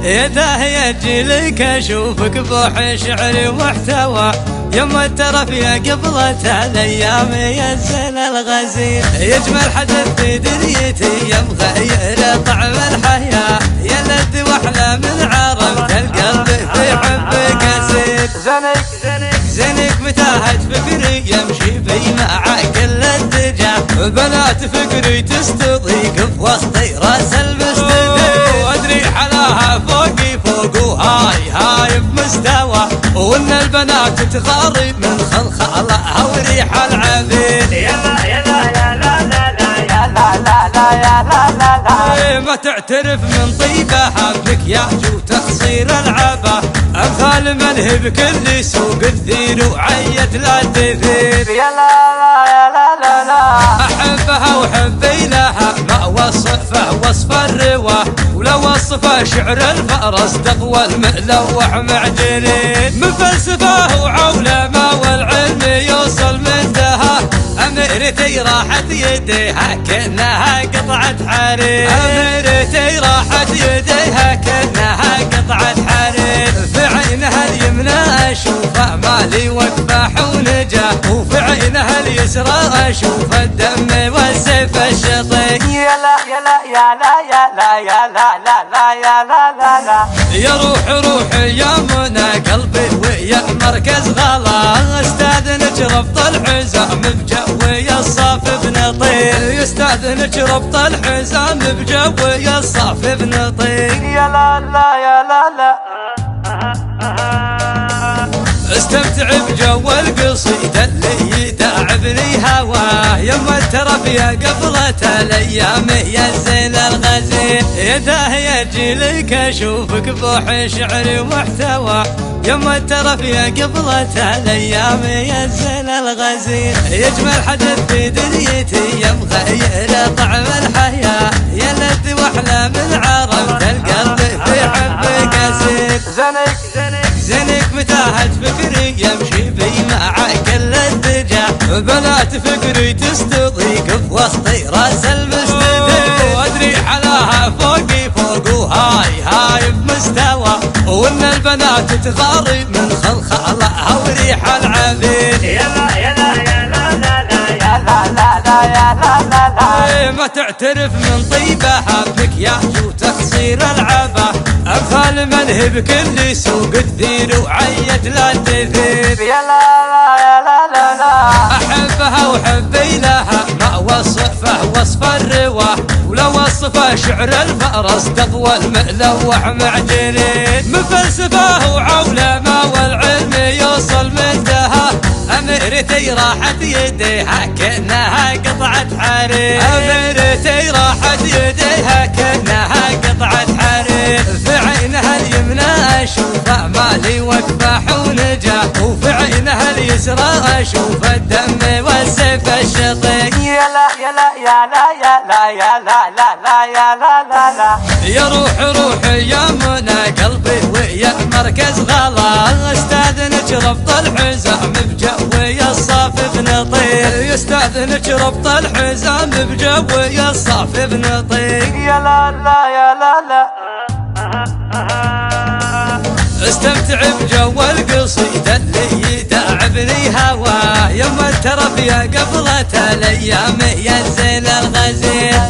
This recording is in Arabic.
يا داهية جيلك اشوفك بوح شعري ومحتوى يما الترف يا قبلة الايام ينزل الغزير يجمل حدث في دنيتي يا مغير طعم الحياة يا لذ واحلى من عرفت القلب في حبك اسير زنك متاهة فكري يمشي بي مع كل الدجا بنات فكري تستضيق في وسطي راس المستدير وادري حلاها فوقي فوق وهاي بمستوى وان البنات تغاري من خلخالها وريح العبيد ما تعترف من طيبها بك يا جو تخصير العبا امثال منهي بكل سوق الذير وعيت لا تثير يا لا احبها وحبي لها ما وصفه وصف الرواه ولا وصفه شعر الفرس تقوى الملوح معجنين من فلسفه وعولمه والعلم يوصل من دها اميرتي راحت يديها كأنها قطعة حرير اميرتي راحت يديها كأنها قطعة حرير في عينها اليمنى اشوفه مالي وكفاح ونجاه وفي عينها اليسرى اشوف الدم والسيف الشطيق يا لا يا روحي يا منى قلبي ويا مركز غلا استاذنك ربط الحزام بجوي الصاف بنطير يستاذنك ربط الحزام بجوي الصاف بنطير يا لا استمتع بجو القصيدة اللي يتعبني هواه يما الترف يا قبلة الايام ينزل الغزير يا داهية جيلك اشوفك بوح شعري ومحتوى يما الترف يا قبلة الايام ينزل الغزير يجمل حدث في دنيتي يا مغير طعم الحياة يا لذ واحلى من عرفت القلب في حبك اسير زنك متاهة فكري يمشي بي مع كل الدجا بنات فكري تستضيق في وسطي راس المستدير وادري حلاها فوقي فوق وهاي بمستوى وان البنات تغاري من خلخالها وريح العبيد يا لا ما تعترف من طيبها بك يا جو تخصير العبا امثال منهي بكل سوق الذير وعيت لا تثير يا لا احبها وحبي لها ما وصفه وصف الرواه ولا وصفه شعر الفرس تقوى الملوح معجنين من فلسفه وعولمه والعلم يوصل من دها اميرتي راحت يديها كأنها قطعة حرير اميرتي راحت يديها كأنها قطعة حرير في عينها اليمنى اشوفه مالي وكفاح ونجاه وفي عينها اليسرى اشوف الدم والسيف الشطيق يا روحي يا منى قلبي ويا مركز غلا استاذنك ربط الحزام بجوي الصاف بنطير يستاذنك ربط الحزام بجوي الصاف بنطير يا لا استمتع بجو القصيدة اللي يتعبني هواه يما الترف يا قبلة الايام ينزل الغزير